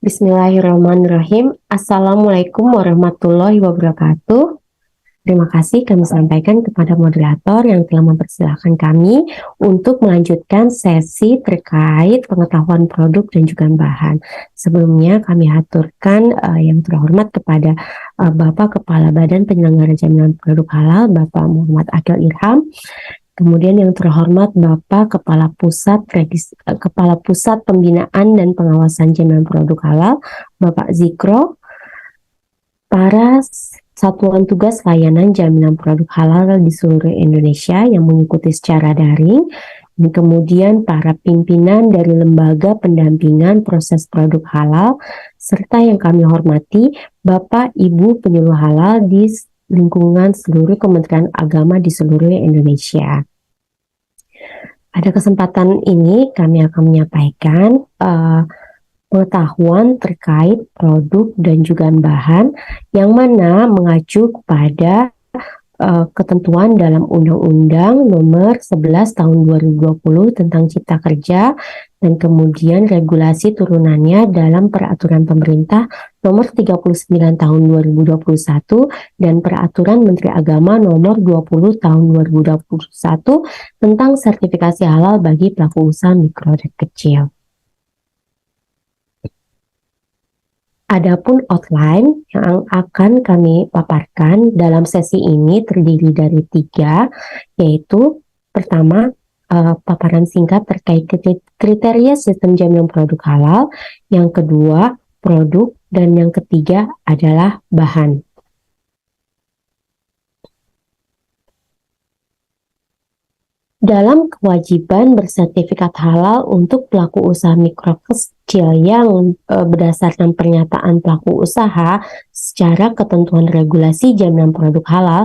Bismillahirrahmanirrahim. Assalamualaikum warahmatullahi wabarakatuh. Terima kasih kami sampaikan kepada moderator yang telah mempersilahkan kami untuk melanjutkan sesi terkait pengetahuan produk dan juga bahan. Sebelumnya kami aturkan yang terhormat kepada Bapak Kepala Badan Penyelenggara Jaminan Produk Halal, Bapak Muhammad Akil Irham. Kemudian yang terhormat Bapak Kepala Pusat Pembinaan dan Pengawasan Jaminan Produk Halal, Bapak Zikro, para satuan tugas layanan jaminan produk halal di seluruh Indonesia yang mengikuti secara daring, dan kemudian para pimpinan dari lembaga pendampingan proses produk halal, serta yang kami hormati Bapak Ibu penyuluh halal di lingkungan seluruh Kementerian Agama di seluruh Indonesia. Pada kesempatan ini kami akan menyampaikan pengetahuan terkait produk dan juga bahan yang mana mengacu kepada ketentuan dalam Undang-Undang Nomor 11 Tahun 2020 tentang Cipta Kerja dan kemudian regulasi turunannya dalam Peraturan Pemerintah Nomor 39 Tahun 2021 dan Peraturan Menteri Agama Nomor 20 Tahun 2021 tentang sertifikasi halal bagi pelaku usaha mikro dan kecil. Adapun outline yang akan kami paparkan dalam sesi ini terdiri dari 3, yaitu pertama, paparan singkat terkait kriteria sistem jaminan produk halal, yang kedua, produk, dan yang ketiga adalah bahan. Dalam kewajiban bersertifikat halal untuk pelaku usaha mikro kecil yang berdasarkan pernyataan pelaku usaha secara ketentuan regulasi jaminan produk halal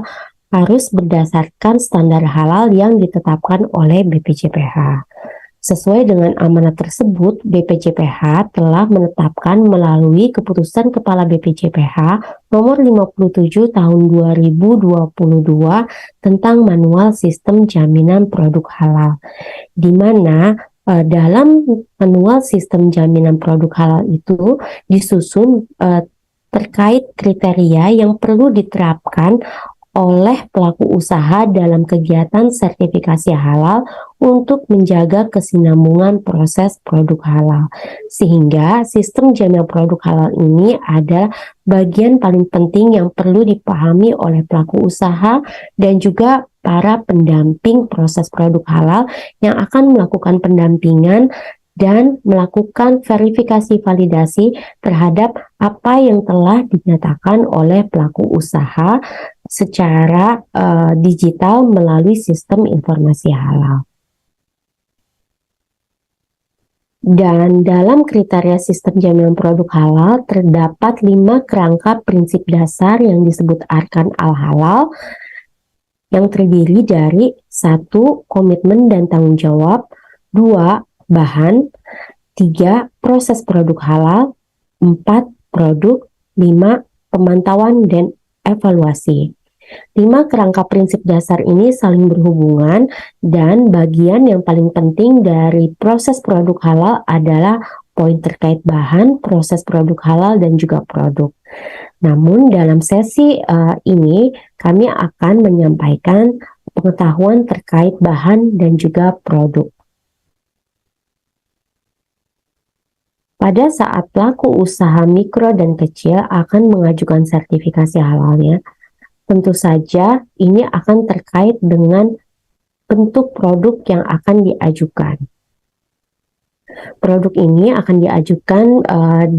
harus berdasarkan standar halal yang ditetapkan oleh BPJPH. Sesuai dengan amanat tersebut, BPJPH telah menetapkan melalui keputusan Kepala BPJPH Nomor 57 Tahun 2022 tentang Manual Sistem Jaminan Produk Halal, di mana dalam Manual Sistem Jaminan Produk Halal itu disusun terkait kriteria yang perlu diterapkan oleh pelaku usaha dalam kegiatan sertifikasi halal untuk menjaga kesinambungan proses produk halal. Sehingga sistem jaminan produk halal ini adalah bagian paling penting yang perlu dipahami oleh pelaku usaha dan juga para pendamping proses produk halal yang akan melakukan pendampingan dan melakukan verifikasi validasi terhadap apa yang telah dinyatakan oleh pelaku usaha secara digital melalui sistem informasi halal. Dan dalam kriteria sistem jaminan produk halal terdapat 5 kerangka prinsip dasar yang disebut Arkan Al-Halal yang terdiri dari 1. Komitmen dan tanggung jawab, 2. Bahan, 3. Proses produk halal, 4. Produk, 5. Pemantauan dan evaluasi. 5 kerangka prinsip dasar ini saling berhubungan dan bagian yang paling penting dari proses produk halal adalah poin terkait bahan, proses produk halal, dan juga produk. Namun dalam sesi ini kami akan menyampaikan pengetahuan terkait bahan dan juga produk. Pada saat pelaku usaha mikro dan kecil akan mengajukan sertifikasi halalnya, tentu saja ini akan terkait dengan bentuk produk yang akan diajukan. Produk ini akan diajukan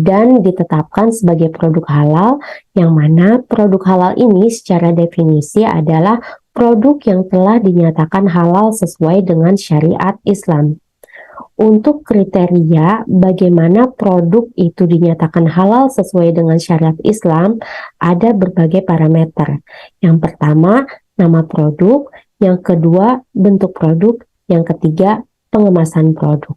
dan ditetapkan sebagai produk halal, yang mana produk halal ini secara definisi adalah produk yang telah dinyatakan halal sesuai dengan syariat Islam. Untuk kriteria bagaimana produk itu dinyatakan halal sesuai dengan syariat Islam, ada berbagai parameter. Yang pertama, nama produk. Yang kedua, bentuk produk. Yang ketiga, pengemasan produk.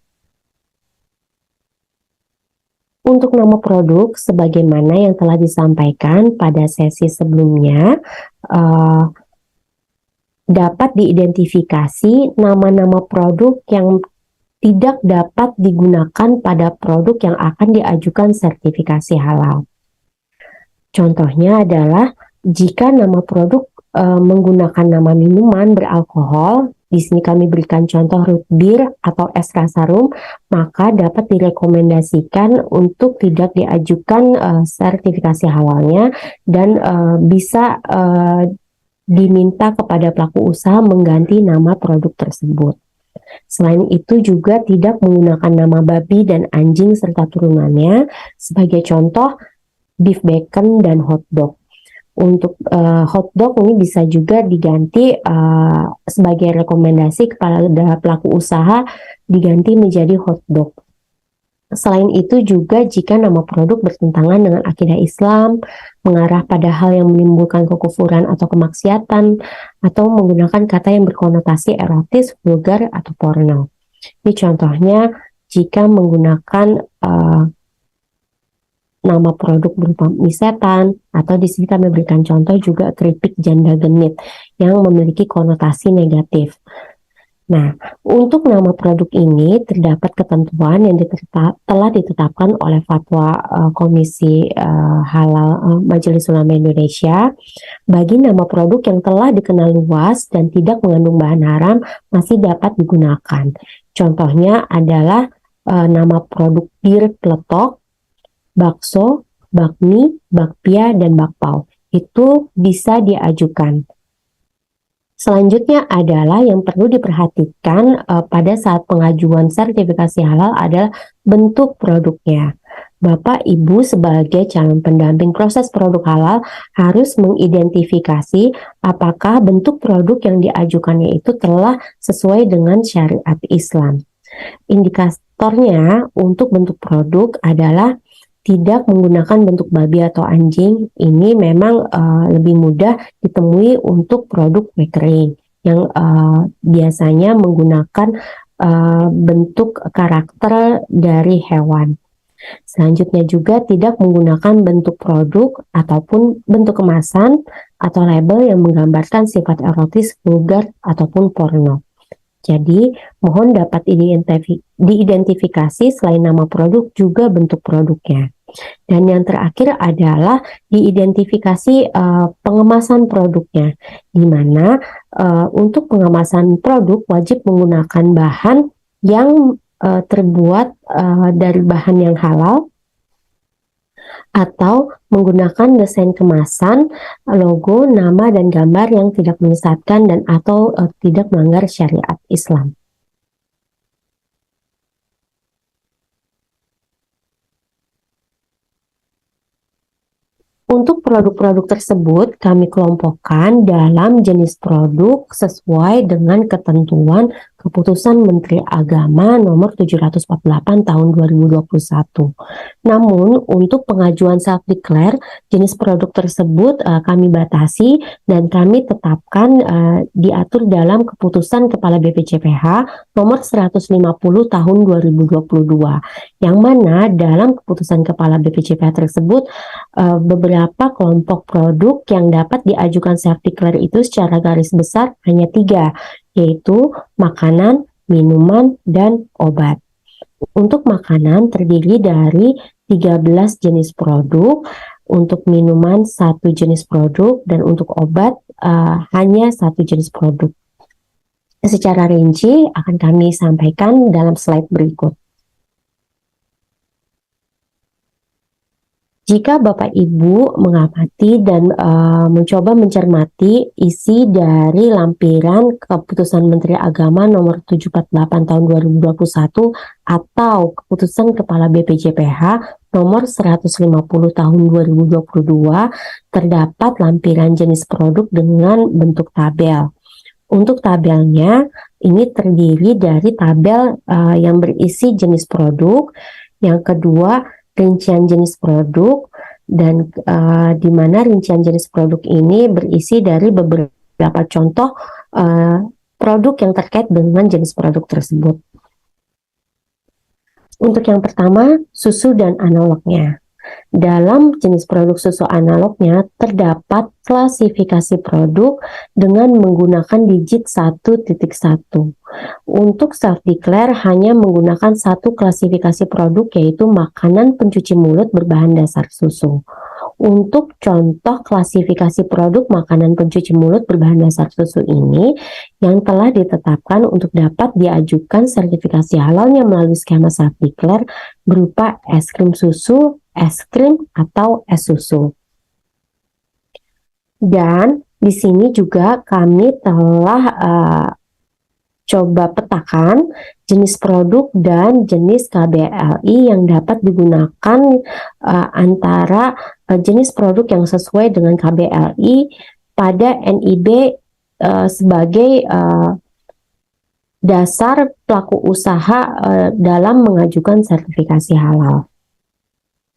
Untuk nama produk, sebagaimana yang telah disampaikan pada sesi sebelumnya, dapat diidentifikasi nama-nama produk yang tidak dapat digunakan pada produk yang akan diajukan sertifikasi halal. Contohnya adalah jika nama produk menggunakan nama minuman beralkohol, di sini kami berikan contoh root beer atau es rasa rum, maka dapat direkomendasikan untuk tidak diajukan sertifikasi halalnya dan bisa diminta kepada pelaku usaha mengganti nama produk tersebut. Selain itu juga tidak menggunakan nama babi dan anjing serta turunannya, sebagai contoh beef bacon dan hotdog. Untuk hotdog ini bisa juga diganti sebagai rekomendasi kepada pelaku usaha diganti menjadi hotdog. Selain itu juga jika nama produk bertentangan dengan akidah Islam, mengarah pada hal yang menimbulkan kekufuran atau kemaksiatan, atau menggunakan kata yang berkonotasi erotis, vulgar, atau porno. Ini contohnya jika menggunakan nama produk berupa mie setan, atau di sini kami berikan contoh juga keripik janda genit yang memiliki konotasi negatif. Nah, untuk nama produk ini terdapat ketentuan yang telah ditetapkan oleh Fatwa Komisi Halal Majelis Ulama Indonesia. Bagi nama produk yang telah dikenal luas dan tidak mengandung bahan haram masih dapat digunakan. Contohnya adalah nama produk bir peletok, bakso, bakmi, bakpia, dan bakpao. Itu bisa diajukan. Selanjutnya adalah yang perlu diperhatikan pada saat pengajuan sertifikasi halal adalah bentuk produknya. Bapak Ibu sebagai calon pendamping proses produk halal harus mengidentifikasi apakah bentuk produk yang diajukannya itu telah sesuai dengan syariat Islam. Indikatornya untuk bentuk produk adalah tidak menggunakan bentuk babi atau anjing. Ini memang lebih mudah ditemui untuk produk kue kering yang biasanya menggunakan bentuk karakter dari hewan. Selanjutnya juga tidak menggunakan bentuk produk ataupun bentuk kemasan atau label yang menggambarkan sifat erotis, vulgar, ataupun porno. Jadi, mohon dapat diidentifikasi selain nama produk juga bentuk produknya. Dan yang terakhir adalah diidentifikasi pengemasan produknya, di mana untuk pengemasan produk wajib menggunakan bahan yang terbuat dari bahan yang halal, atau menggunakan desain kemasan, logo, nama, dan gambar yang tidak menyesatkan dan atau tidak melanggar syariat Islam. Untuk produk-produk tersebut kami kelompokkan dalam jenis produk sesuai dengan ketentuan Keputusan Menteri Agama nomor 748 tahun 2021. Namun untuk pengajuan self-declare jenis produk tersebut kami batasi dan kami tetapkan diatur dalam Keputusan Kepala BPJPH nomor 150 tahun 2022, yang mana dalam Keputusan Kepala BPJPH tersebut beberapa kelompok produk yang dapat diajukan self-declare itu secara garis besar hanya 3, yaitu makanan, minuman, dan obat. Untuk makanan terdiri dari 13 jenis produk, untuk minuman 1 jenis produk, dan untuk obat hanya 1 jenis produk. Secara rinci akan kami sampaikan dalam slide berikut. Jika Bapak Ibu mengamati dan mencoba mencermati isi dari lampiran Keputusan Menteri Agama nomor 748 tahun 2021 atau Keputusan Kepala BPJPH nomor 150 tahun 2022, terdapat lampiran jenis produk dengan bentuk tabel. Untuk tabelnya ini terdiri dari tabel yang berisi jenis produk, yang kedua rincian jenis produk, dan di mana rincian jenis produk ini berisi dari beberapa contoh produk yang terkait dengan jenis produk tersebut. Untuk yang pertama, susu dan analognya. Dalam jenis produk susu analognya terdapat klasifikasi produk dengan menggunakan digit 1.1. Untuk self-declare hanya menggunakan satu klasifikasi produk, yaitu makanan pencuci mulut berbahan dasar susu. Untuk contoh klasifikasi produk makanan pencuci mulut berbahan dasar susu ini yang telah ditetapkan untuk dapat diajukan sertifikasi halalnya melalui skema self-declare berupa es krim susu, es krim, atau es susu. Dan di sini juga kami telah coba petakan jenis produk dan jenis KBLI yang dapat digunakan antara jenis produk yang sesuai dengan KBLI pada NIB sebagai dasar pelaku usaha dalam mengajukan sertifikasi halal.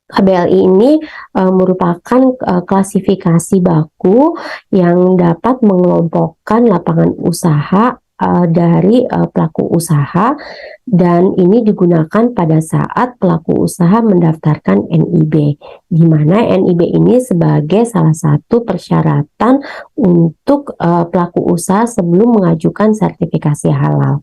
KBLI ini merupakan klasifikasi baku yang dapat mengelompokkan lapangan usaha dari pelaku usaha, dan ini digunakan pada saat pelaku usaha mendaftarkan NIB, di mana NIB ini sebagai salah satu persyaratan untuk pelaku usaha sebelum mengajukan sertifikasi halal.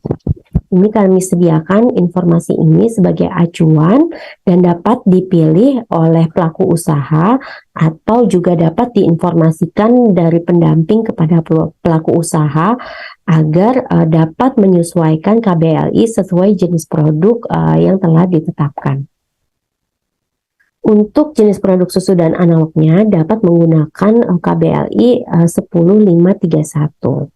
Ini kami sediakan informasi ini sebagai acuan dan dapat dipilih oleh pelaku usaha atau juga dapat diinformasikan dari pendamping kepada pelaku usaha agar dapat menyesuaikan KBLI sesuai jenis produk yang telah ditetapkan. Untuk jenis produk susu dan analognya dapat menggunakan KBLI 10531.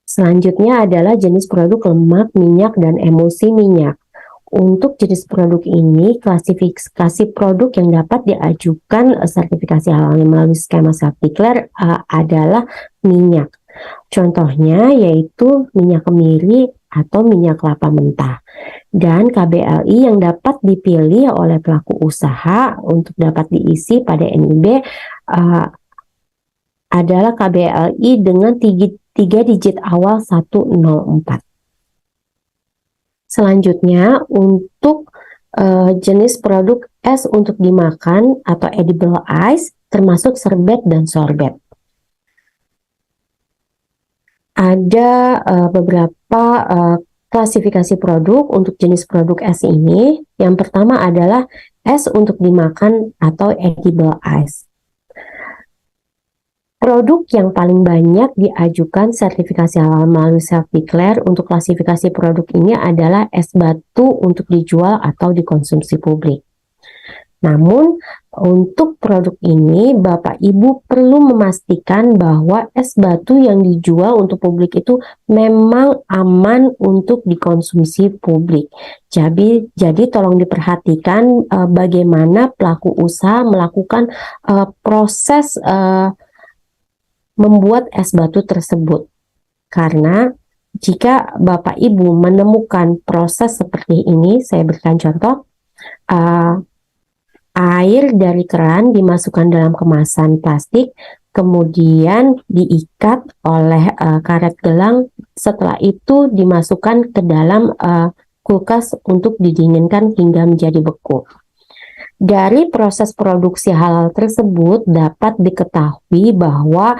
Selanjutnya adalah jenis produk lemak, minyak, dan emulsi minyak. Untuk jenis produk ini, klasifikasi produk yang dapat diajukan sertifikasi halalnya melalui skema self-declare adalah minyak. Contohnya yaitu minyak kemiri atau minyak kelapa mentah. Dan KBLI yang dapat dipilih oleh pelaku usaha untuk dapat diisi pada NIB adalah KBLI dengan 3 digit awal 104. Selanjutnya untuk jenis produk es untuk dimakan atau edible ice termasuk serbet dan sorbet. Ada beberapa klasifikasi produk untuk jenis produk es ini. Yang pertama adalah es untuk dimakan atau edible ice. Produk yang paling banyak diajukan sertifikasi halal melalui self-declare untuk klasifikasi produk ini adalah es batu untuk dijual atau dikonsumsi publik. Namun, untuk produk ini, Bapak Ibu perlu memastikan bahwa es batu yang dijual untuk publik itu memang aman untuk dikonsumsi publik. Jadi tolong diperhatikan bagaimana pelaku usaha melakukan proses membuat es batu tersebut. Karena jika Bapak Ibu menemukan proses seperti ini, saya berikan contoh, air dari keran dimasukkan dalam kemasan plastik, kemudian diikat oleh karet gelang, setelah itu dimasukkan ke dalam kulkas untuk didinginkan hingga menjadi beku. Dari proses produksi halal tersebut dapat diketahui bahwa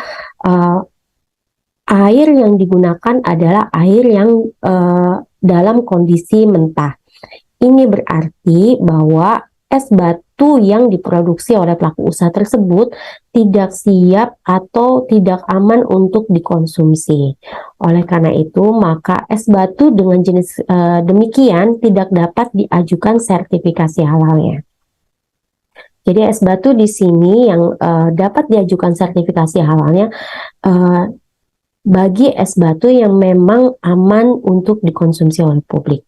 air yang digunakan adalah air yang dalam kondisi mentah. Ini berarti bahwa es batu yang diproduksi oleh pelaku usaha tersebut tidak siap atau tidak aman untuk dikonsumsi. Oleh karena itu, maka es batu dengan jenis demikian tidak dapat diajukan sertifikasi halalnya. Jadi es batu di sini yang dapat diajukan sertifikasi halalnya bagi es batu yang memang aman untuk dikonsumsi oleh publik.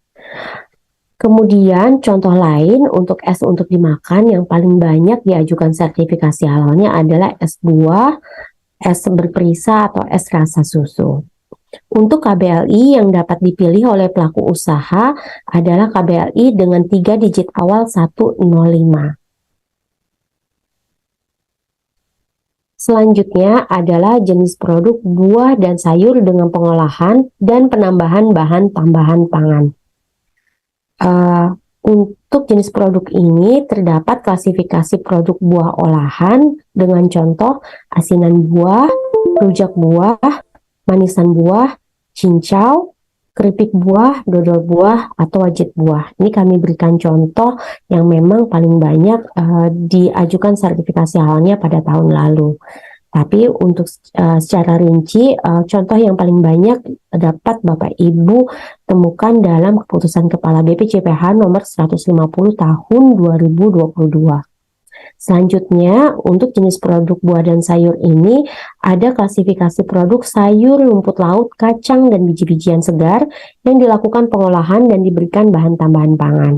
Kemudian contoh lain untuk es untuk dimakan yang paling banyak diajukan sertifikasi halalnya adalah es buah, es berperisa, atau es rasa susu. Untuk KBLI yang dapat dipilih oleh pelaku usaha adalah KBLI dengan 3 digit awal 105. Selanjutnya adalah jenis produk buah dan sayur dengan pengolahan dan penambahan bahan tambahan pangan. Untuk jenis produk ini terdapat klasifikasi produk buah olahan dengan contoh asinan buah, rujak buah, manisan buah, cincau, keripik buah, dodol buah, atau wajit buah. Ini kami berikan contoh yang memang paling banyak diajukan sertifikasi halalnya pada tahun lalu. Tapi untuk secara rinci, contoh yang paling banyak dapat Bapak Ibu temukan dalam keputusan Kepala BPJPH nomor 150 tahun 2022. Selanjutnya, untuk jenis produk buah dan sayur ini, ada klasifikasi produk sayur, rumput laut, kacang, dan biji-bijian segar yang dilakukan pengolahan dan diberikan bahan tambahan pangan.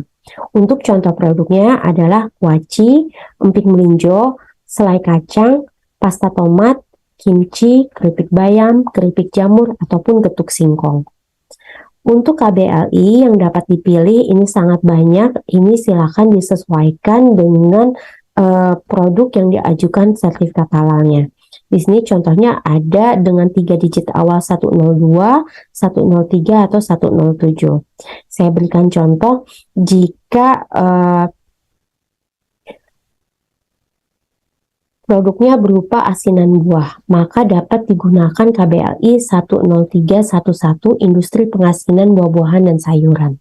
Untuk contoh produknya adalah kuaci, emping melinjo, selai kacang, pasta tomat, kimchi, keripik bayam, keripik jamur, ataupun getuk singkong. Untuk KBLI yang dapat dipilih ini sangat banyak, ini silakan disesuaikan dengan produk yang diajukan sertifikat halalnya. Di sini contohnya ada dengan 3 digit awal 102, 103, atau 107. Saya berikan contoh jika produknya berupa asinan buah, maka dapat digunakan KBLI 10311 Industri Pengasinan Buah-buahan dan Sayuran.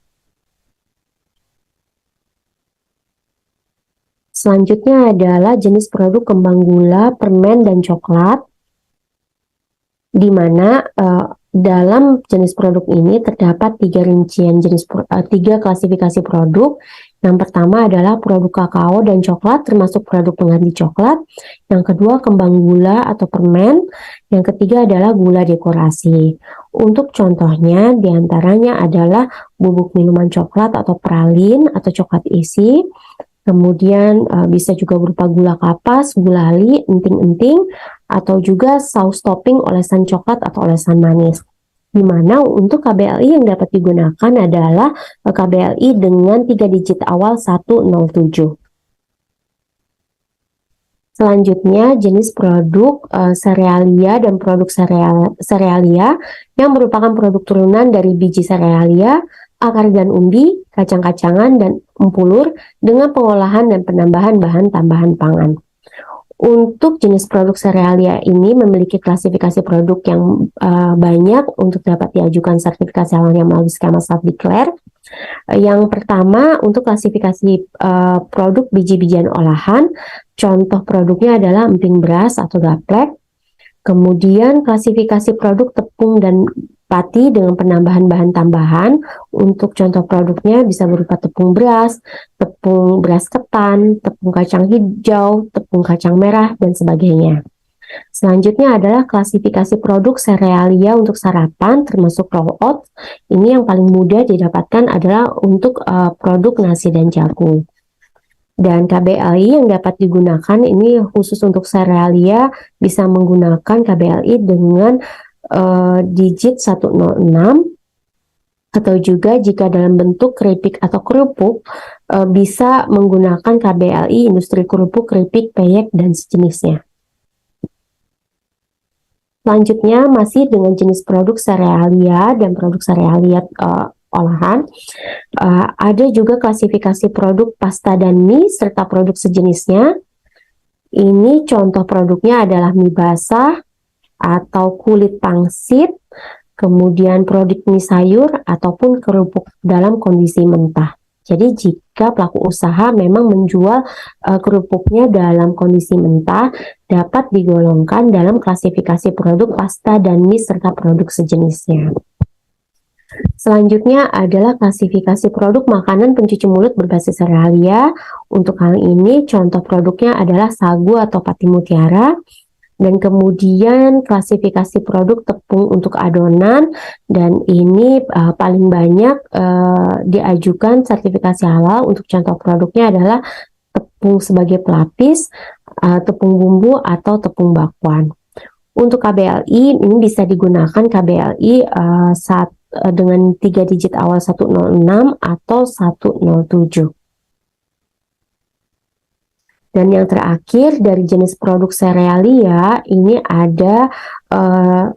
Selanjutnya adalah jenis produk kembang gula, permen, dan coklat, di mana dalam jenis produk ini terdapat 3 rincian jenis 3 klasifikasi produk. Yang pertama adalah produk kakao dan coklat termasuk produk pengganti coklat. Yang kedua kembang gula atau permen. Yang ketiga adalah gula dekorasi. Untuk contohnya diantaranya adalah bubuk minuman coklat atau pralin atau coklat isi. Kemudian bisa juga berupa gula kapas, gulali, enting-enting, atau juga saus topping olesan coklat atau olesan manis. Di mana untuk KBLI yang dapat digunakan adalah KBLI dengan 3 digit awal 107. Selanjutnya jenis produk serealia dan produk serealia yang merupakan produk turunan dari biji serealia, akar dan umbi, kacang-kacangan, dan empulur dengan pengolahan dan penambahan bahan tambahan pangan. Untuk jenis produk serealia ini memiliki klasifikasi produk yang banyak untuk dapat diajukan sertifikasi halalnya melalui skema self-declare. Yang pertama, untuk klasifikasi produk biji-bijian olahan, contoh produknya adalah emping beras atau gaplek. Kemudian klasifikasi produk tepung dan pati dengan penambahan bahan tambahan. Untuk contoh produknya bisa berupa tepung beras ketan, tepung kacang hijau, tepung kacang merah, dan sebagainya. Selanjutnya adalah klasifikasi produk serealia untuk sarapan termasuk roll oats. Ini yang paling mudah didapatkan adalah untuk produk nasi dan jagung. Dan KBLI yang dapat digunakan ini khusus untuk serealia bisa menggunakan KBLI dengan digit 106, atau juga jika dalam bentuk keripik atau kerupuk bisa menggunakan KBLI industri kerupuk, keripik, peyek, dan sejenisnya. Selanjutnya masih dengan jenis produk serealia dan produk serealia olahan, ada juga klasifikasi produk pasta dan mie serta produk sejenisnya. Ini contoh produknya adalah mie basah atau kulit pangsit, kemudian produk mie sayur ataupun kerupuk dalam kondisi mentah. Jadi jika pelaku usaha memang menjual kerupuknya dalam kondisi mentah, dapat digolongkan dalam klasifikasi produk pasta dan mie serta produk sejenisnya. Selanjutnya adalah klasifikasi produk makanan pencuci mulut berbasis serealia. Untuk hal ini contoh produknya adalah sagu atau pati mutiara. Dan kemudian klasifikasi produk tepung untuk adonan, dan ini paling banyak diajukan sertifikasi halal. Untuk contoh produknya adalah tepung sebagai pelapis, tepung bumbu, atau tepung bakwan. Untuk KBLI ini bisa digunakan KBLI dengan 3 digit awal 106 atau 107. Dan yang terakhir dari jenis produk serealia ini ada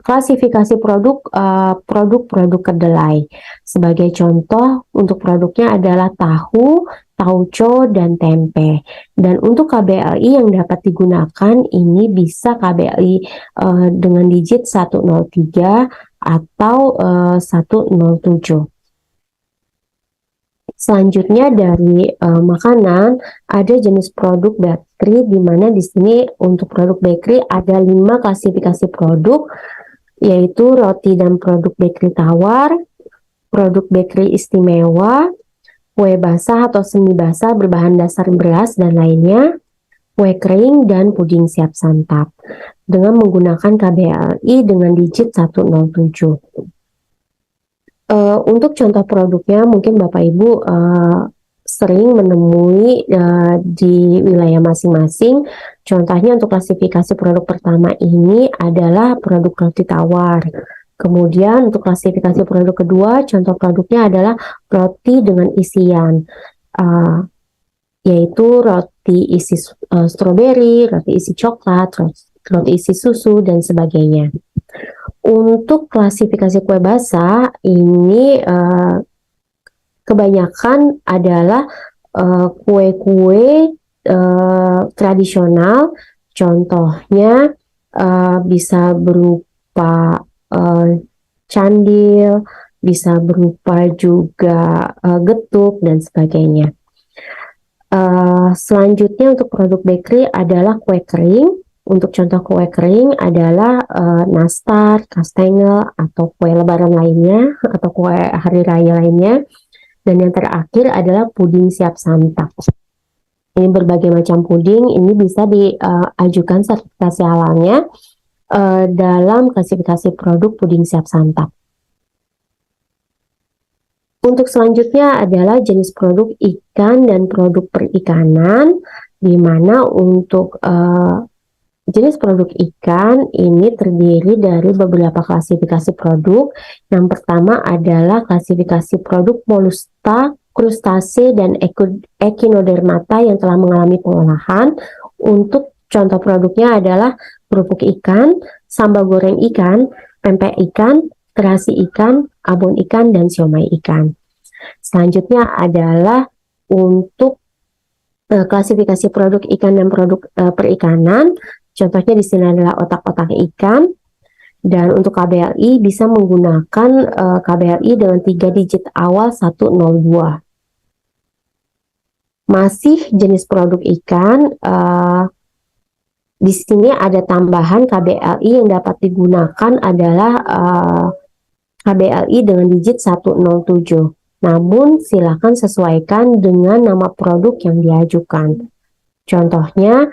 klasifikasi produk kedelai. Sebagai contoh untuk produknya adalah tahu, tauco, dan tempe. Dan untuk KBLI yang dapat digunakan ini bisa KBLI dengan digit 103 atau 107. Selanjutnya dari makanan, ada jenis produk bakery, di mana di sini untuk produk bakery ada 5 klasifikasi produk, yaitu roti dan produk bakery tawar, produk bakery istimewa, kue basah atau semi basah berbahan dasar beras dan lainnya, kue kering, dan puding siap santap dengan menggunakan KBLI dengan digit 107. Untuk contoh produknya mungkin Bapak Ibu sering menemui di wilayah masing-masing. Contohnya untuk klasifikasi produk pertama ini adalah produk roti tawar. Kemudian untuk klasifikasi produk kedua, contoh produknya adalah roti dengan isian, yaitu roti isi stroberi, roti isi coklat, roti isi susu, dan sebagainya. Untuk klasifikasi kue basah ini kebanyakan adalah kue-kue tradisional, contohnya bisa berupa candil, bisa berupa juga getuk, dan sebagainya. Selanjutnya untuk produk bakery adalah kue kering. Untuk contoh kue kering adalah nastar, kastengel, atau kue lebaran lainnya, atau kue hari raya lainnya. Dan yang terakhir adalah puding siap santap. Ini berbagai macam puding, ini bisa diajukan sertifikasi halalnya dalam klasifikasi produk puding siap santap. Untuk selanjutnya adalah jenis produk ikan dan produk perikanan, di mana untuk jenis produk ikan ini terdiri dari beberapa klasifikasi produk. Yang pertama adalah klasifikasi produk moluska, krustase, dan echinodermata yang telah mengalami pengolahan. Untuk contoh produknya adalah kerupuk ikan, sambal goreng ikan, pempek ikan, terasi ikan, abon ikan, dan siomay ikan. Selanjutnya adalah untuk klasifikasi produk ikan dan produk perikanan. Contohnya di sini adalah otak-otak ikan. Dan untuk KBLI bisa menggunakan KBLI dengan 3 digit awal 102. Masih jenis produk ikan, di sini ada tambahan KBLI yang dapat digunakan adalah KBLI dengan digit 107. Namun silakan sesuaikan dengan nama produk yang diajukan. Contohnya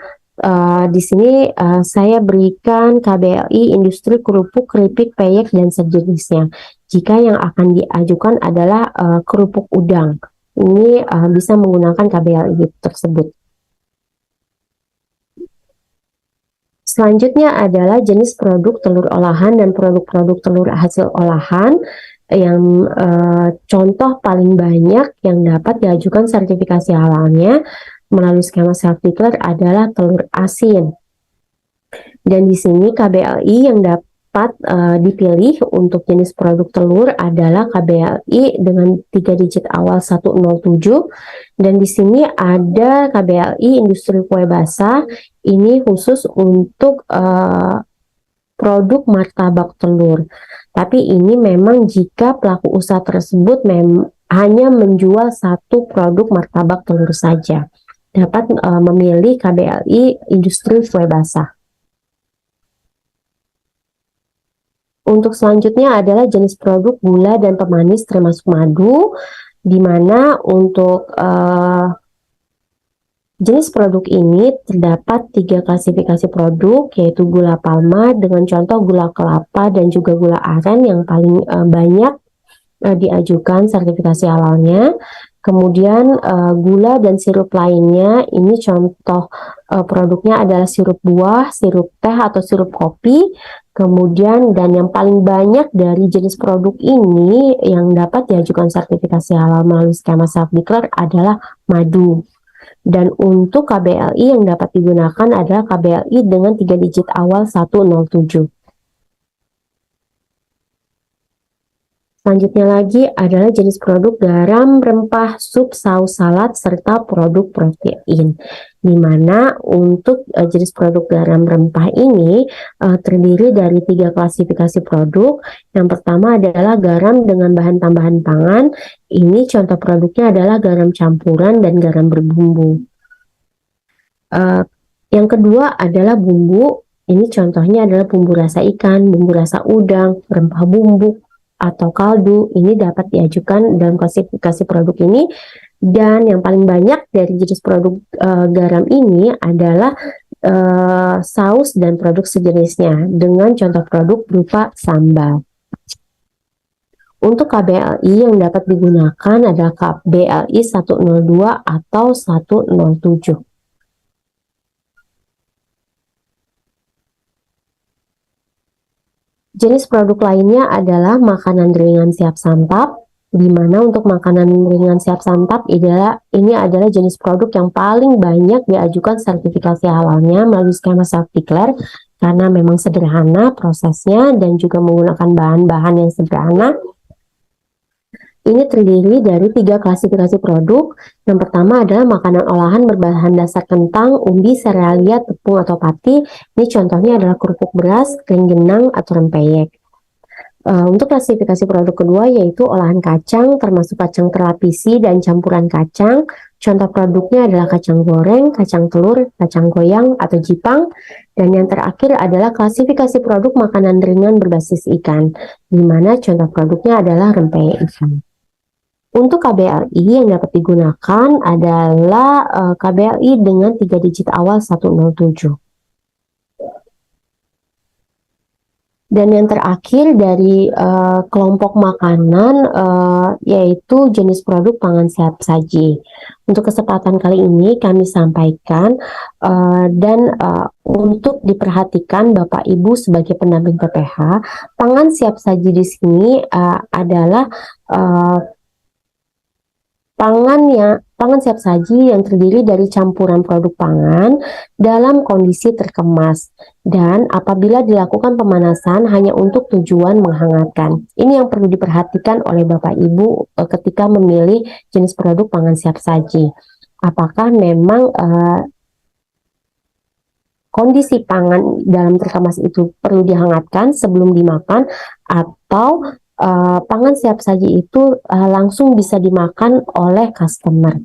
di sini saya berikan KBLI industri kerupuk, keripik, peyek, dan sejenisnya. Jika yang akan diajukan adalah kerupuk udang, ini bisa menggunakan KBLI tersebut. Selanjutnya adalah jenis produk telur olahan dan produk-produk telur hasil olahan, yang contoh paling banyak yang dapat diajukan sertifikasi halalnya melalui skema self-declare adalah telur asin. Dan di sini KBLI yang dapat dipilih untuk jenis produk telur adalah KBLI dengan 3 digit awal 107. Dan di sini ada KBLI industri kue basah, ini khusus untuk produk martabak telur. Tapi ini memang jika pelaku usaha tersebut hanya menjual satu produk martabak telur saja, dapat memilih KBLI industri kue basah. Untuk selanjutnya adalah jenis produk gula dan pemanis termasuk madu, di mana untuk jenis produk ini terdapat 3 klasifikasi produk, yaitu gula palma dengan contoh gula kelapa dan juga gula aren yang paling banyak diajukan sertifikasi halalnya. Kemudian gula dan sirup lainnya, ini contoh produknya adalah sirup buah, sirup teh atau sirup kopi. Kemudian dan yang paling banyak dari jenis produk ini yang dapat diajukan sertifikasi halal melalui skema self-declare adalah madu. Dan untuk KBLI yang dapat digunakan adalah KBLI dengan 3 digit awal 107. Selanjutnya lagi adalah jenis produk garam, rempah, sup, saus, salad, serta produk protein. Di mana untuk jenis produk garam rempah ini terdiri dari 3 klasifikasi produk. Yang pertama adalah garam dengan bahan tambahan pangan. Ini contoh produknya adalah garam campuran dan garam berbumbu. Yang kedua adalah bumbu. Ini contohnya adalah bumbu rasa ikan, bumbu rasa udang, rempah bumbu, atau kaldu. Ini dapat diajukan dalam klasifikasi produk ini. Dan yang paling banyak dari jenis produk garam ini adalah saus dan produk sejenisnya, dengan contoh produk berupa sambal. Untuk KBLI yang dapat digunakan adalah KBLI 102 atau 107. Jenis produk lainnya adalah makanan ringan siap santap, di mana untuk makanan ringan siap santap ini adalah jenis produk yang paling banyak diajukan sertifikasi halalnya melalui skema self-declare, karena memang sederhana prosesnya dan juga menggunakan bahan-bahan yang sederhana. Ini terdiri dari 3 klasifikasi produk. Yang pertama adalah makanan olahan berbahan dasar kentang, umbi, serealia, tepung atau pati. Ini contohnya adalah kerupuk beras, rengginang, atau rempeyek. Untuk klasifikasi produk kedua yaitu olahan kacang, termasuk kacang terlapisi dan campuran kacang. Contoh produknya adalah kacang goreng, kacang telur, kacang goyang, atau jipang. Dan yang terakhir adalah klasifikasi produk makanan ringan berbasis ikan, di mana contoh produknya adalah rempeyek ikan. Untuk KBLI yang dapat digunakan adalah KBLI dengan 3 digit awal 107. Dan yang terakhir dari kelompok makanan yaitu jenis produk pangan siap saji. Untuk kesempatan kali ini kami sampaikan dan untuk diperhatikan Bapak Ibu sebagai pendamping PPH, pangan siap saji di sini adalah pangan siap saji yang terdiri dari campuran produk pangan dalam kondisi terkemas dan apabila dilakukan pemanasan hanya untuk tujuan menghangatkan. Ini yang perlu diperhatikan oleh Bapak Ibu ketika memilih jenis produk pangan siap saji. Apakah memang kondisi pangan dalam terkemas itu perlu dihangatkan sebelum dimakan, atau pangan siap saji itu langsung bisa dimakan oleh customer.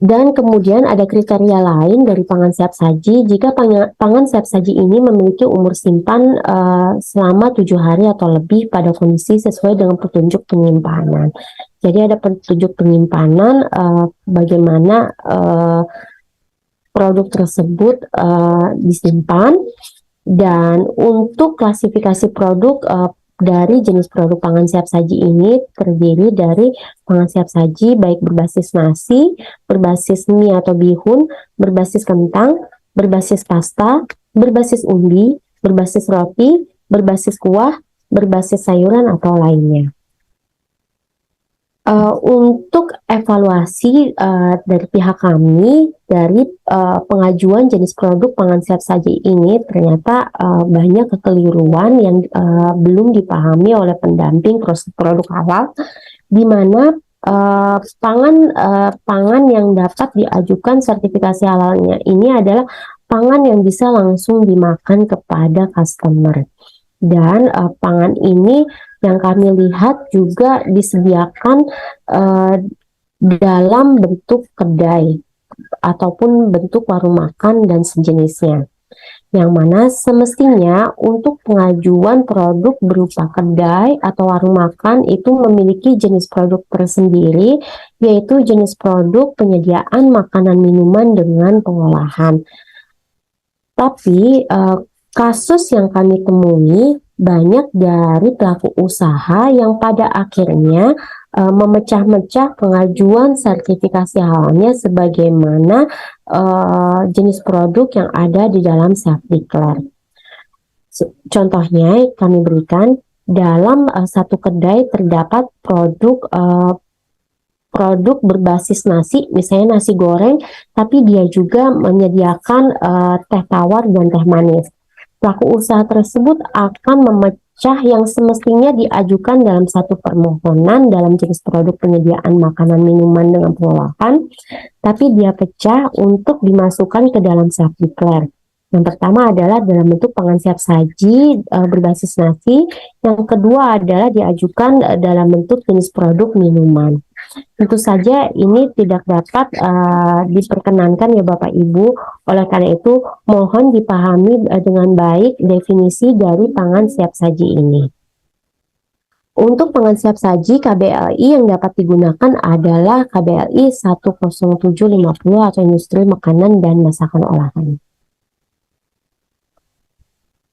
Dan kemudian ada kriteria lain dari pangan siap saji. Jika pangan siap saji ini memiliki umur simpan selama 7 hari atau lebih pada kondisi sesuai dengan petunjuk penyimpanan. Jadi ada petunjuk penyimpanan bagaimana produk tersebut disimpan. Dan untuk klasifikasi produk dari jenis produk pangan siap saji ini terdiri dari pangan siap saji baik berbasis nasi, berbasis mie atau bihun, berbasis kentang, berbasis pasta, berbasis umbi, berbasis roti, berbasis kuah, berbasis sayuran atau lainnya. Untuk evaluasi dari pihak kami dari pengajuan jenis produk pangan siap saji ini, ternyata banyak kekeliruan yang belum dipahami oleh pendamping proses produk halal, di mana pangan yang dapat diajukan sertifikasi halalnya ini adalah pangan yang bisa langsung dimakan kepada customer. Dan pangan ini yang kami lihat juga disediakan dalam bentuk kedai ataupun bentuk warung makan dan sejenisnya, yang mana semestinya untuk pengajuan produk berupa kedai atau warung makan itu memiliki jenis produk tersendiri, yaitu jenis produk penyediaan makanan minuman dengan pengolahan. Tapi kasus yang kami temui banyak dari pelaku usaha yang pada akhirnya memecah-mecah pengajuan sertifikasi halalnya sebagaimana jenis produk yang ada di dalam self-declare. Contohnya kami berikan dalam satu kedai terdapat produk berbasis nasi, misalnya nasi goreng, tapi dia juga menyediakan teh tawar dan teh manis. Pelaku usaha tersebut akan pecah yang semestinya diajukan dalam satu permohonan dalam jenis produk penyediaan makanan minuman dengan pengolahan, tapi dia pecah untuk dimasukkan ke dalam self declare. Yang pertama adalah dalam bentuk pangan siap saji berbasis nasi. Yang kedua adalah diajukan dalam bentuk jenis produk minuman. Tentu saja ini tidak dapat diperkenankan ya Bapak Ibu. Oleh karena itu mohon dipahami dengan baik definisi dari pangan siap saji ini. Untuk pangan siap saji KBLI yang dapat digunakan adalah KBLI 10750 atau industri makanan dan masakan olahan.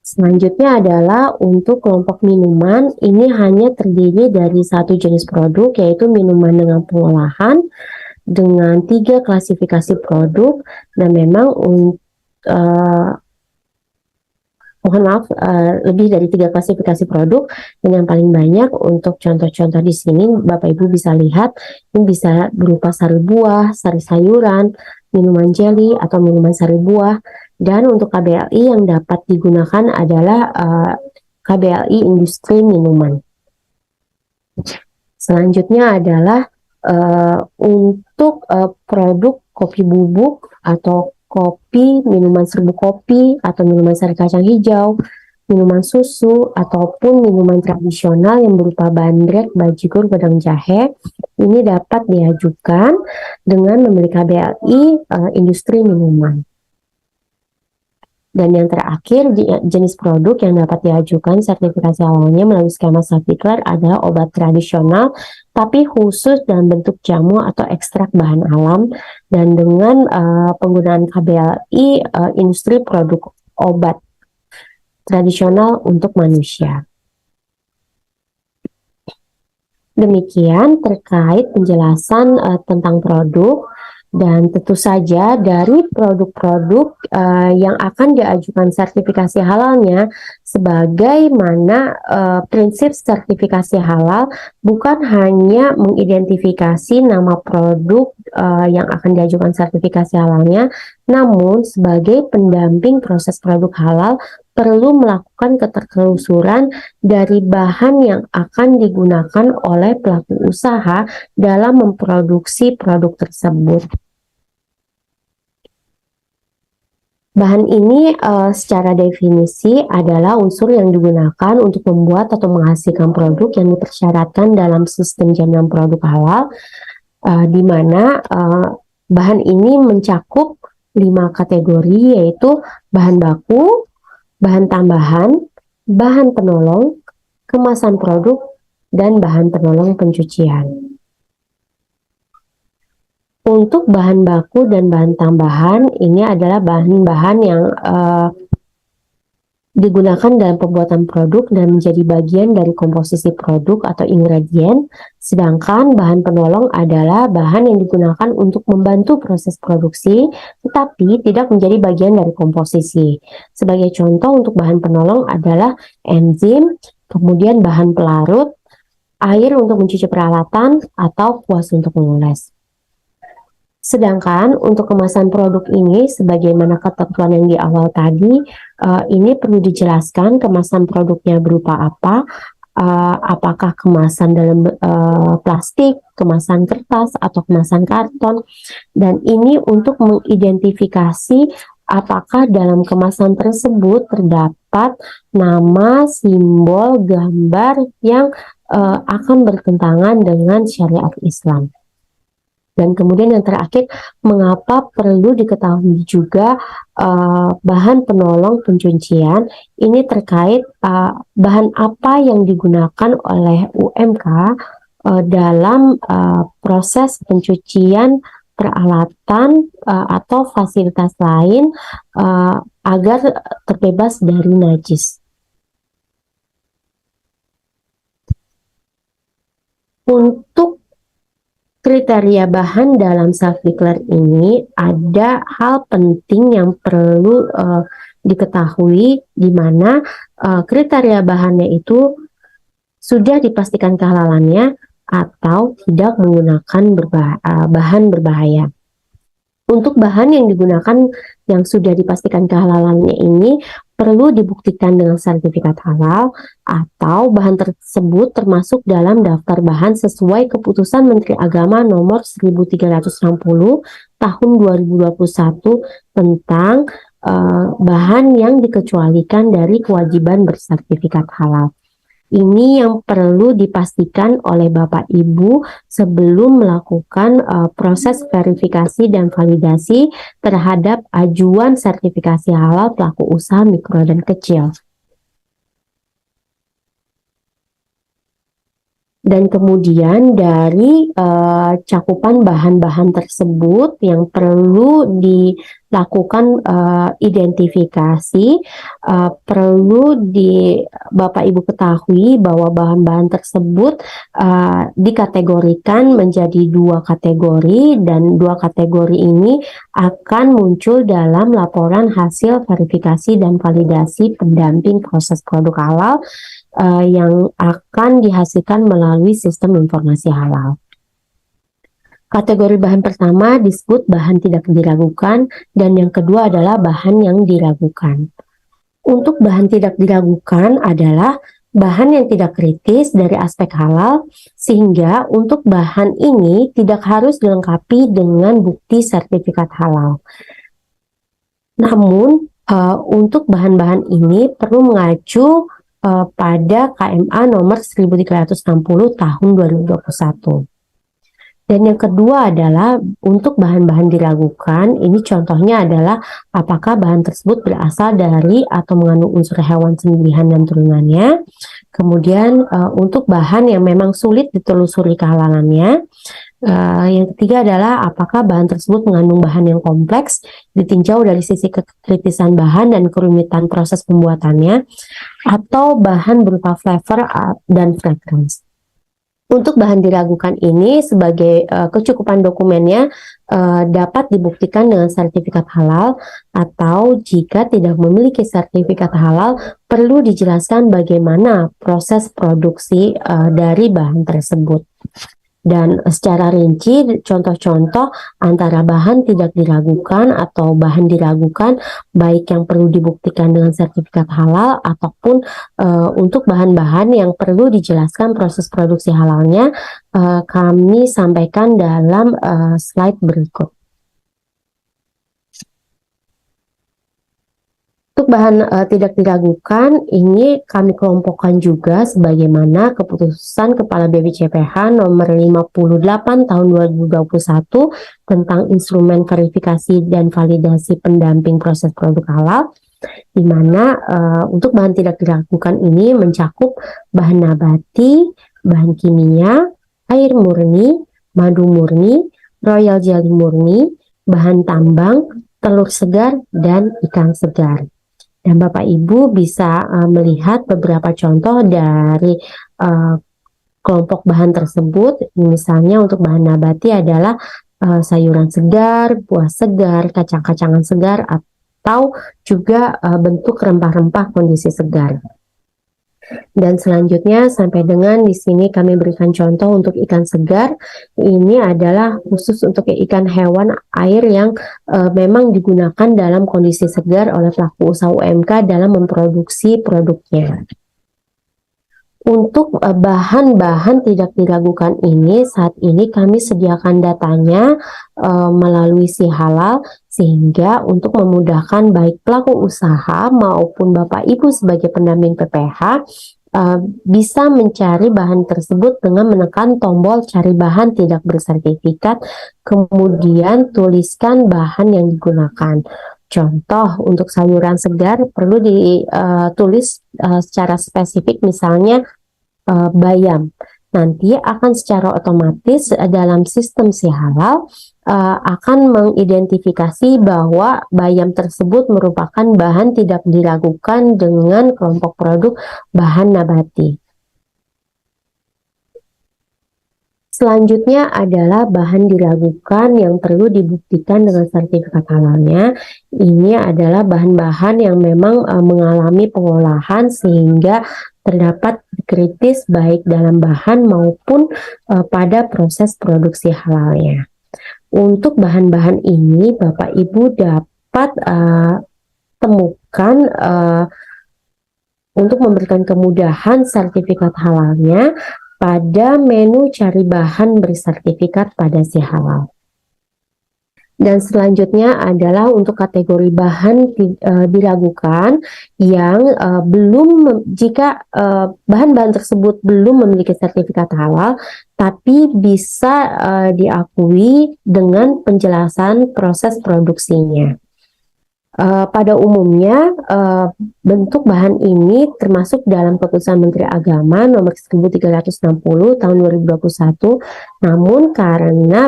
Selanjutnya adalah untuk kelompok minuman, ini hanya terdiri dari satu jenis produk, yaitu minuman dengan pengolahan dengan 3 klasifikasi produk, dan memang mohon maaf, lebih dari 3 klasifikasi produk, dan yang paling banyak untuk contoh-contoh di sini Bapak Ibu bisa lihat, ini bisa berupa sari buah, sari sayuran, minuman jelly atau minuman sari buah. Dan untuk KBLI yang dapat digunakan adalah KBLI industri minuman. Selanjutnya adalah untuk produk kopi bubuk atau kopi, minuman serbuk kopi atau minuman sari kacang hijau, minuman susu ataupun minuman tradisional yang berupa bandrek, bajigur, gedang jahe, ini dapat diajukan dengan memiliki KBLI industri minuman. Dan yang terakhir, jenis produk yang dapat diajukan sertifikasi halalnya melalui skema self-declare adalah obat tradisional, tapi khusus dalam bentuk jamu atau ekstrak bahan alam, dan dengan penggunaan KBLI industri produk obat tradisional untuk manusia. Demikian terkait penjelasan tentang produk. Dan tentu saja dari produk-produk yang akan diajukan sertifikasi halalnya, sebagaimana prinsip sertifikasi halal bukan hanya mengidentifikasi nama produk yang akan diajukan sertifikasi halalnya, namun sebagai pendamping proses produk halal perlu melakukan ketertelusuran dari bahan yang akan digunakan oleh pelaku usaha dalam memproduksi produk tersebut. Bahan ini secara definisi adalah unsur yang digunakan untuk membuat atau menghasilkan produk yang dipersyaratkan dalam sistem jaminan produk halal, di mana bahan ini mencakup 5 kategori, yaitu bahan baku, bahan tambahan, bahan penolong, kemasan produk, dan bahan penolong pencucian. Untuk bahan baku dan bahan tambahan, ini adalah bahan-bahan yang digunakan dalam pembuatan produk dan menjadi bagian dari komposisi produk atau ingredient, sedangkan bahan penolong adalah bahan yang digunakan untuk membantu proses produksi, tetapi tidak menjadi bagian dari komposisi. Sebagai contoh untuk bahan penolong adalah enzim, kemudian bahan pelarut, air untuk mencuci peralatan, atau kuas untuk mengoles. Sedangkan untuk kemasan produk ini, sebagaimana ketentuan yang di awal tadi, ini perlu dijelaskan kemasan produknya berupa apa, apakah kemasan dalam plastik, kemasan kertas, atau kemasan karton, dan ini untuk mengidentifikasi apakah dalam kemasan tersebut terdapat nama, simbol, gambar yang akan bertentangan dengan syariat Islam. Dan kemudian yang terakhir, mengapa perlu diketahui juga bahan penolong pencucian, ini terkait bahan apa yang digunakan oleh UMK dalam proses pencucian peralatan atau fasilitas lain agar terbebas dari najis. Untuk kriteria bahan dalam self-declare ini ada hal penting yang perlu diketahui, di mana kriteria bahannya itu sudah dipastikan kehalalannya atau tidak menggunakan bahan berbahaya. Untuk bahan yang digunakan yang sudah dipastikan kehalalannya ini perlu dibuktikan dengan sertifikat halal, atau bahan tersebut termasuk dalam daftar bahan sesuai Keputusan Menteri Agama Nomor 1360 Tahun 2021 tentang bahan yang dikecualikan dari kewajiban bersertifikat halal. Ini yang perlu dipastikan oleh Bapak Ibu sebelum melakukan proses verifikasi dan validasi terhadap ajuan sertifikasi halal pelaku usaha mikro dan kecil. Dan kemudian dari cakupan bahan-bahan tersebut yang perlu dilakukan identifikasi, perlu Bapak Ibu ketahui bahwa bahan-bahan tersebut dikategorikan menjadi 2 kategori, dan 2 kategori ini akan muncul dalam laporan hasil verifikasi dan validasi pendamping proses produk halal yang akan dihasilkan melalui sistem informasi halal. Kategori bahan pertama disebut bahan tidak diragukan, dan yang kedua adalah bahan yang diragukan. Untuk bahan tidak diragukan adalah bahan yang tidak kritis dari aspek halal, sehingga untuk bahan ini tidak harus dilengkapi dengan bukti sertifikat halal. Namun, untuk bahan-bahan ini perlu mengacu pada KMA nomor 1360 tahun 2021. Dan yang kedua adalah untuk bahan-bahan diragukan, ini contohnya adalah apakah bahan tersebut berasal dari atau mengandung unsur hewan sembelihan dan turunannya. Kemudian untuk bahan yang memang sulit ditelusuri kehalalannya. Yang ketiga adalah apakah bahan tersebut mengandung bahan yang kompleks, ditinjau dari sisi kekritisan bahan dan kerumitan proses pembuatannya, atau bahan berupa flavor dan fragrance. Untuk bahan diragukan ini sebagai kecukupan dokumennya dapat dibuktikan dengan sertifikat halal, atau jika tidak memiliki sertifikat halal perlu dijelaskan bagaimana proses produksi dari bahan tersebut. Dan secara rinci contoh-contoh antara bahan tidak diragukan atau bahan diragukan, baik yang perlu dibuktikan dengan sertifikat halal ataupun untuk bahan-bahan yang perlu dijelaskan proses produksi halalnya, kami sampaikan dalam slide berikut. Untuk bahan tidak diragukan, ini kami kelompokkan juga sebagaimana Keputusan Kepala BPJPH nomor 58 tahun 2021 tentang instrumen verifikasi dan validasi pendamping proses produk halal, di mana untuk bahan tidak diragukan ini mencakup bahan nabati, bahan kimia, air murni, madu murni, royal jelly murni, bahan tambang, telur segar, dan ikan segar. Dan Bapak Ibu bisa melihat beberapa contoh dari kelompok bahan tersebut. Misalnya untuk bahan nabati adalah sayuran segar, buah segar, kacang-kacangan segar, atau juga bentuk rempah-rempah kondisi segar. Dan selanjutnya sampai dengan di sini kami berikan contoh untuk ikan segar. Ini adalah khusus untuk ikan hewan air yang memang digunakan dalam kondisi segar oleh pelaku usaha UMK dalam memproduksi produknya. Untuk bahan-bahan tidak diragukan ini, saat ini kami sediakan datanya melalui Si Halal, sehingga untuk memudahkan baik pelaku usaha maupun Bapak Ibu sebagai pendamping PPH bisa mencari bahan tersebut dengan menekan tombol cari bahan tidak bersertifikat, kemudian tuliskan bahan yang digunakan. Contoh untuk sayuran segar perlu ditulis secara spesifik, misalnya bayam. Nanti akan secara otomatis dalam sistem Si Halal akan mengidentifikasi bahwa bayam tersebut merupakan bahan tidak diragukan dengan kelompok produk bahan nabati. Selanjutnya adalah bahan diragukan yang perlu dibuktikan dengan sertifikat halalnya. Ini adalah bahan-bahan yang memang mengalami pengolahan sehingga terdapat kritis baik dalam bahan maupun pada proses produksi halalnya. Untuk bahan-bahan ini Bapak Ibu dapat temukan digunakan untuk memberikan kemudahan sertifikat halalnya pada menu cari bahan bersertifikat pada si halal. Dan selanjutnya adalah untuk kategori bahan diragukan yang jika bahan-bahan tersebut belum memiliki sertifikat halal, tapi bisa diakui dengan penjelasan proses produksinya. Pada umumnya bentuk bahan ini termasuk dalam Keputusan Menteri Agama nomor 1360 tahun 2021. Namun karena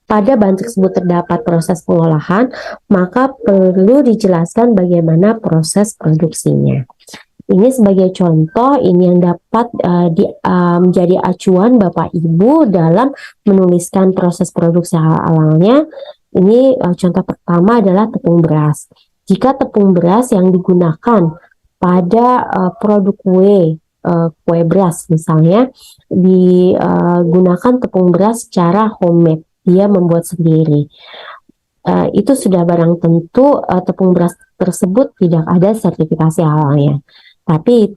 pada bahan tersebut terdapat proses pengolahan, maka perlu dijelaskan bagaimana proses produksinya. Ini sebagai contoh, ini yang dapat menjadi acuan Bapak Ibu dalam menuliskan proses produksi halalnya. Ini contoh pertama adalah tepung beras. Jika tepung beras yang digunakan pada produk kue beras misalnya, digunakan tepung beras secara homemade, dia membuat sendiri. Itu sudah barang tentu tepung beras tersebut tidak ada sertifikasi halalnya. Tapi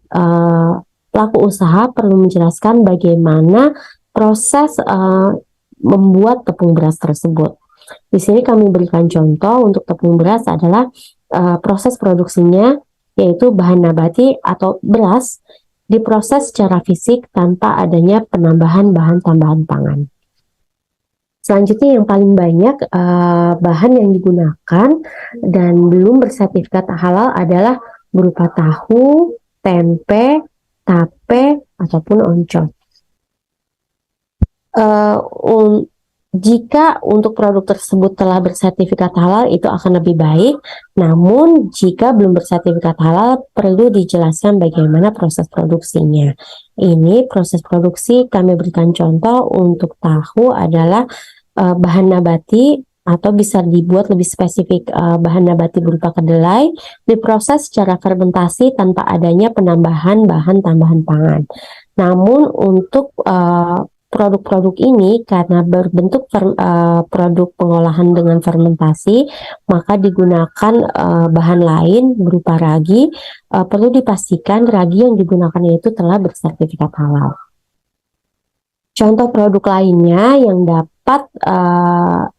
pelaku usaha perlu menjelaskan bagaimana proses membuat tepung beras tersebut. Di sini kami berikan contoh untuk tepung beras adalah proses produksinya, yaitu bahan nabati atau beras diproses secara fisik tanpa adanya penambahan bahan tambahan pangan. Selanjutnya yang paling banyak bahan yang digunakan dan belum bersertifikat halal adalah berupa tahu, tempe, tape, ataupun oncom. Jika untuk produk tersebut telah bersertifikat halal, itu akan lebih baik. Namun jika belum bersertifikat halal, perlu dijelaskan bagaimana proses produksinya. Ini proses produksi, kami berikan contoh untuk tahu adalah bahan nabati, atau bisa dibuat lebih spesifik, bahan nabati berupa kedelai, diproses secara fermentasi tanpa adanya penambahan bahan tambahan pangan. Namun untuk produk-produk ini karena berbentuk produk pengolahan dengan fermentasi, maka digunakan bahan lain berupa ragi. Perlu dipastikan ragi yang digunakan itu telah bersertifikat halal. Contoh produk lainnya yang dapat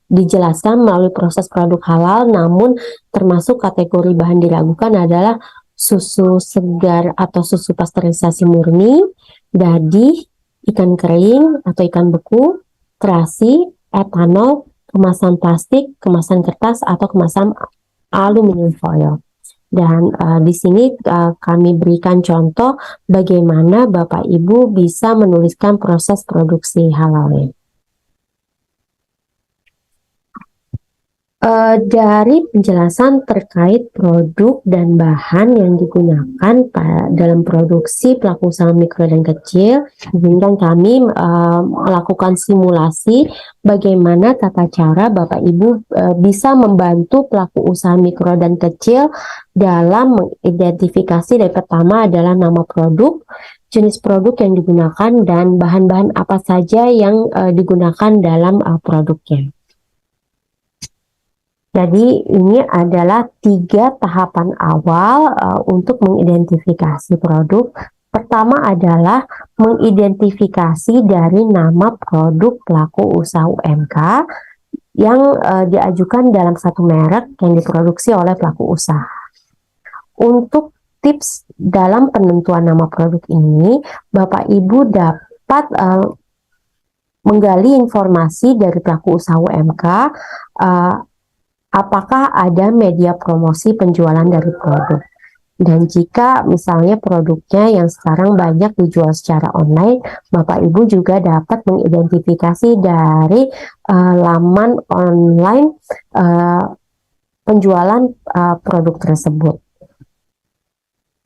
dijelaskan melalui proses produk halal namun termasuk kategori bahan diragukan adalah susu segar atau susu pasteurisasi murni, dadih, ikan kering atau ikan beku, terasi, etanol, kemasan plastik, kemasan kertas atau kemasan aluminium foil. Dan di sini kami berikan contoh bagaimana Bapak Ibu bisa menuliskan proses produksi halalnya. Dari penjelasan terkait produk dan bahan yang digunakan dalam produksi pelaku usaha mikro dan kecil, izinkan kami melakukan simulasi bagaimana tata cara Bapak Ibu bisa membantu pelaku usaha mikro dan kecil dalam mengidentifikasi. Dari pertama adalah nama produk, jenis produk yang digunakan, dan bahan-bahan apa saja yang digunakan dalam produknya. Jadi ini adalah 3 tahapan awal untuk mengidentifikasi produk. Pertama adalah mengidentifikasi dari nama produk pelaku usaha UMK yang diajukan dalam satu merek yang diproduksi oleh pelaku usaha. Untuk tips dalam penentuan nama produk ini, Bapak Ibu dapat menggali informasi dari pelaku usaha UMK, apakah ada media promosi penjualan dari produk. Dan jika misalnya produknya yang sekarang banyak dijual secara online, Bapak Ibu juga dapat mengidentifikasi dari laman online penjualan produk tersebut.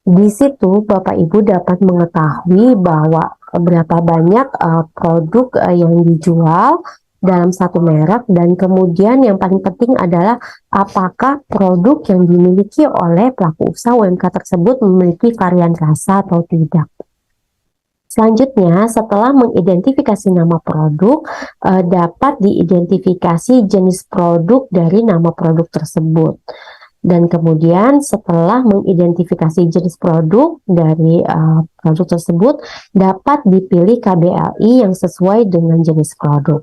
Di situ Bapak Ibu dapat mengetahui bahwa berapa banyak produk yang dijual dalam satu merek, dan kemudian yang paling penting adalah apakah produk yang dimiliki oleh pelaku usaha UMK tersebut memiliki varian rasa atau tidak. Selanjutnya, setelah mengidentifikasi nama produk, dapat diidentifikasi jenis produk dari nama produk tersebut. Dan kemudian setelah mengidentifikasi jenis produk dari produk tersebut, dapat dipilih KBLI yang sesuai dengan jenis produk.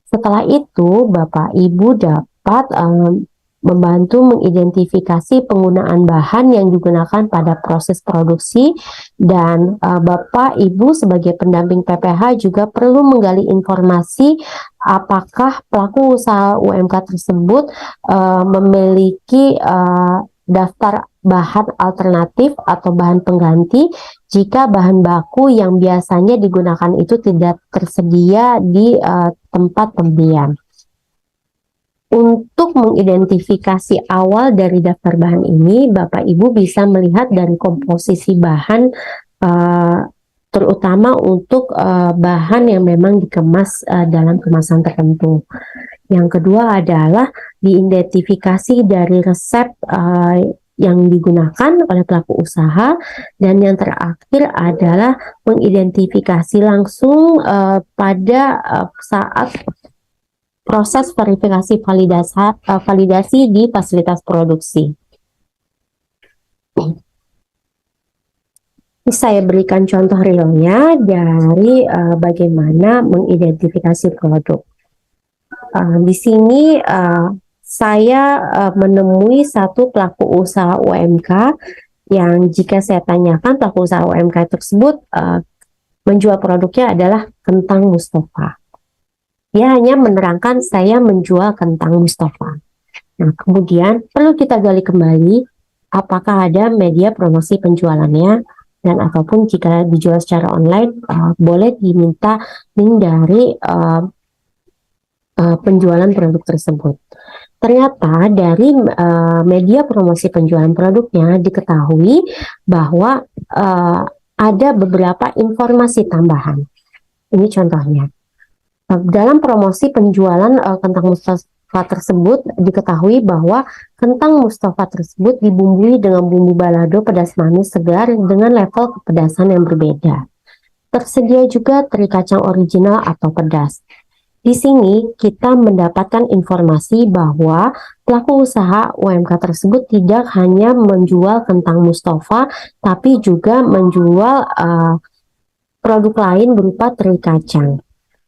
Setelah itu, Bapak Ibu dapat membantu mengidentifikasi penggunaan bahan yang digunakan pada proses produksi, dan Bapak Ibu sebagai pendamping PPH juga perlu menggali informasi apakah pelaku usaha UMK tersebut memiliki daftar bahan alternatif atau bahan pengganti jika bahan baku yang biasanya digunakan itu tidak tersedia di tempat pembelian. Untuk mengidentifikasi awal dari daftar bahan ini, Bapak Ibu bisa melihat dari komposisi bahan, terutama untuk bahan yang memang dikemas dalam kemasan tertentu. Yang kedua adalah diidentifikasi dari resep yang digunakan oleh pelaku usaha, dan yang terakhir adalah mengidentifikasi langsung pada saat proses verifikasi validasi di fasilitas produksi. Saya berikan contoh realnya dari bagaimana mengidentifikasi produk. Di sini saya menemui satu pelaku usaha UMK yang jika saya tanyakan pelaku usaha UMK tersebut menjual produknya adalah kentang Mustafa. Dia hanya menerangkan saya menjual kentang Mustafa. Nah, kemudian perlu kita gali kembali apakah ada media promosi penjualannya, dan ataupun jika dijual secara online boleh diminta link dari penjualan produk tersebut. Ternyata dari media promosi penjualan produknya diketahui bahwa ada beberapa informasi tambahan. Ini contohnya. Dalam promosi penjualan kentang Mustafa tersebut diketahui bahwa kentang Mustafa tersebut dibumbui dengan bumbu balado pedas manis segar dengan level kepedasan yang berbeda. Tersedia juga teri kacang original atau pedas. Di sini kita mendapatkan informasi bahwa pelaku usaha UMK tersebut tidak hanya menjual kentang Mustafa, tapi juga menjual produk lain berupa teri kacang.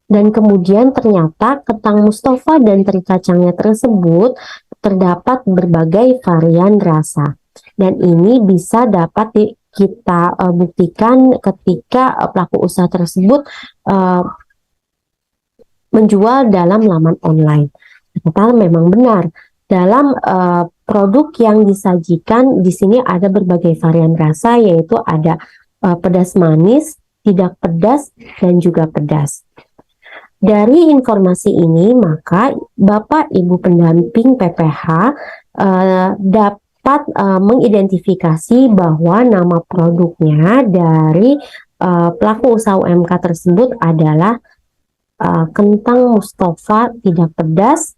Dan kemudian ternyata kentang Mustafa dan teri kacangnya tersebut terdapat berbagai varian rasa. Dan ini bisa dapat kita buktikan ketika pelaku usaha tersebut menjual dalam laman online. Ternyata memang benar. Dalam produk yang disajikan di sini ada berbagai varian rasa, yaitu ada pedas manis, tidak pedas, dan juga pedas. Dari informasi ini, maka Bapak Ibu pendamping PPH dapat mengidentifikasi bahwa nama produknya dari pelaku usaha UMK tersebut adalah kentang Mustafa tidak pedas,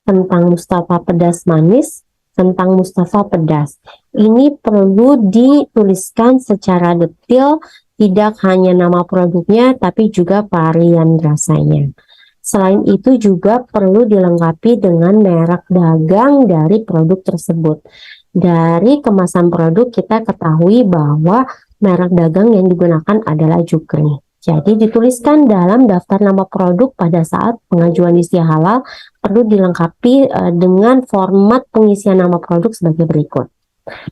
kentang Mustafa pedas manis, kentang Mustafa pedas. Ini perlu dituliskan secara detail, tidak hanya nama produknya, tapi juga varian rasanya. Selain itu juga perlu dilengkapi dengan merek dagang dari produk tersebut. Dari kemasan produk kita ketahui bahwa merek dagang yang digunakan adalah Jukri. Jadi dituliskan dalam daftar nama produk pada saat pengajuan istiah halal perlu dilengkapi dengan format pengisian nama produk sebagai berikut.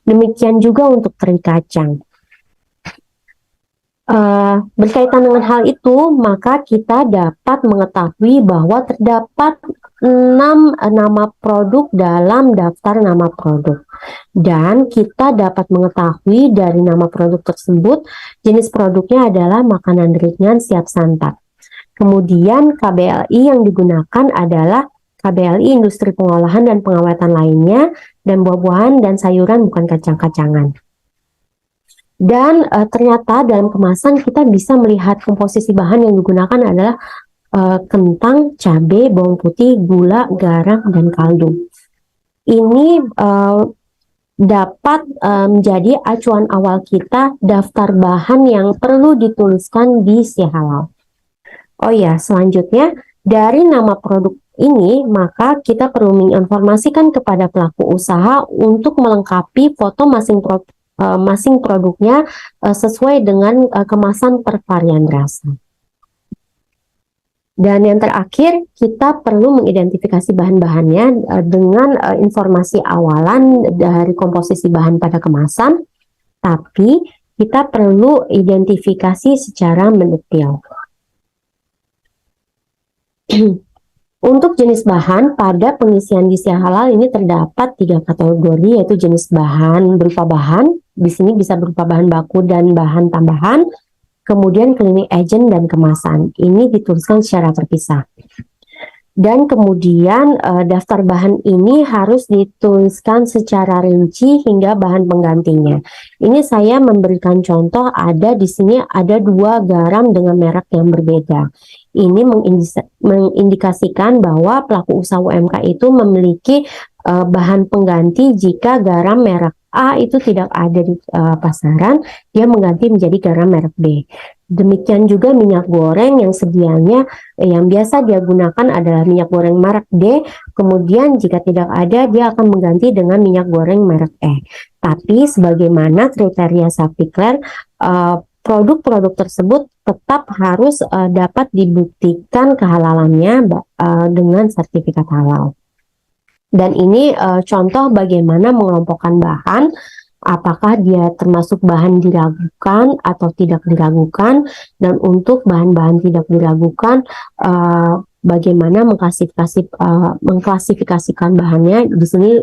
Demikian juga untuk teri kacang. Berkaitan dengan hal itu, maka kita dapat mengetahui bahwa terdapat 6 nama produk dalam daftar nama produk. Dan kita dapat mengetahui dari nama produk tersebut, jenis produknya adalah makanan ringan siap santap. Kemudian KBLI yang digunakan adalah KBLI industri pengolahan dan pengawetan lainnya, dan buah-buahan dan sayuran bukan kacang-kacangan. Dan ternyata dalam kemasan kita bisa melihat komposisi bahan yang digunakan adalah kentang, cabai, bawang putih, gula, garam, dan kaldu. Ini dapat menjadi acuan awal kita daftar bahan yang perlu dituliskan di istiah halal. Oh ya, selanjutnya dari nama produk ini, maka kita perlu menginformasikan kepada pelaku usaha untuk melengkapi foto masing produknya sesuai dengan kemasan per varian rasa. Dan yang terakhir, kita perlu mengidentifikasi bahan-bahannya dengan informasi awalan dari komposisi bahan pada kemasan, tapi kita perlu identifikasi secara mendetail. Untuk jenis bahan, pada pengisian gizi halal ini terdapat 3 kategori, yaitu jenis bahan berupa bahan, di sini bisa berupa bahan baku dan bahan tambahan, kemudian cleaning agent dan kemasan. Ini dituliskan secara terpisah. Dan kemudian daftar bahan ini harus dituliskan secara rinci hingga bahan penggantinya. Ini saya memberikan contoh, ada di sini ada 2 garam dengan merek yang berbeda. Ini mengindikasikan bahwa pelaku usaha UMK itu memiliki bahan pengganti jika garam merek A itu tidak ada di pasaran, dia mengganti menjadi garam merek B. Demikian juga minyak goreng yang sedianya yang biasa dia gunakan adalah minyak goreng merek D, kemudian jika tidak ada dia akan mengganti dengan minyak goreng merek E. Tapi sebagaimana kriteria Saviclar, produk-produk tersebut tetap harus dapat dibuktikan kehalalannya dengan sertifikat halal. Dan ini contoh bagaimana mengelompokkan bahan, apakah dia termasuk bahan diragukan atau tidak diragukan, dan untuk bahan-bahan tidak diragukan bagaimana mengklasifikasikan bahannya. Di sini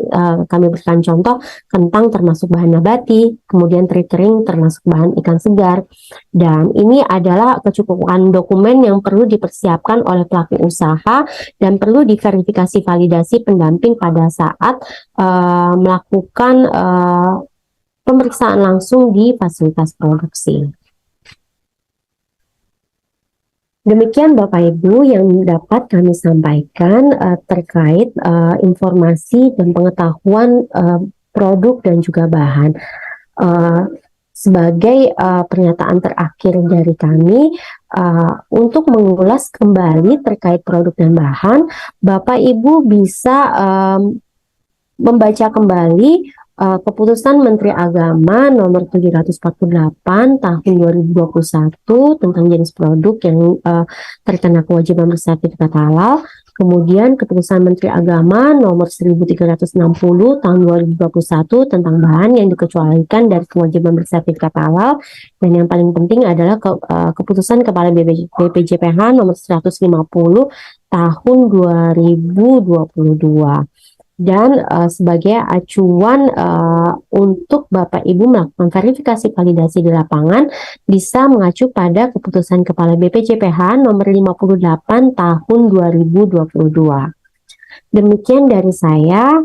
kami berikan contoh, kentang termasuk bahan nabati, kemudian teri kering termasuk bahan ikan segar. Dan ini adalah kecukupan dokumen yang perlu dipersiapkan oleh pelaku usaha dan perlu diverifikasi validasi pendamping pada saat melakukan pemeriksaan langsung di fasilitas produksi. Demikian Bapak Ibu yang dapat kami sampaikan terkait informasi dan pengetahuan produk dan juga bahan. Sebagai pernyataan terakhir dari kami, untuk mengulas kembali terkait produk dan bahan, Bapak Ibu bisa membaca kembali Keputusan Menteri Agama nomor 748 tahun 2021 tentang jenis produk yang terkena kewajiban bersertifikat halal. Kemudian Keputusan Menteri Agama nomor 1360 tahun 2021 tentang bahan yang dikecualikan dari kewajiban bersertifikat halal. Dan yang paling penting adalah Keputusan Kepala BPJPH nomor 150 tahun 2022. Dan sebagai acuan untuk Bapak Ibu melakukan verifikasi validasi di lapangan, bisa mengacu pada Keputusan Kepala BPJPH nomor 58 tahun 2022. Demikian dari saya,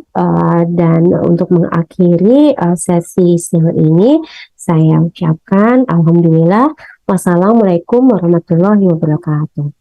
dan untuk mengakhiri sesi siang ini, saya ucapkan Alhamdulillah. Wassalamualaikum warahmatullahi wabarakatuh.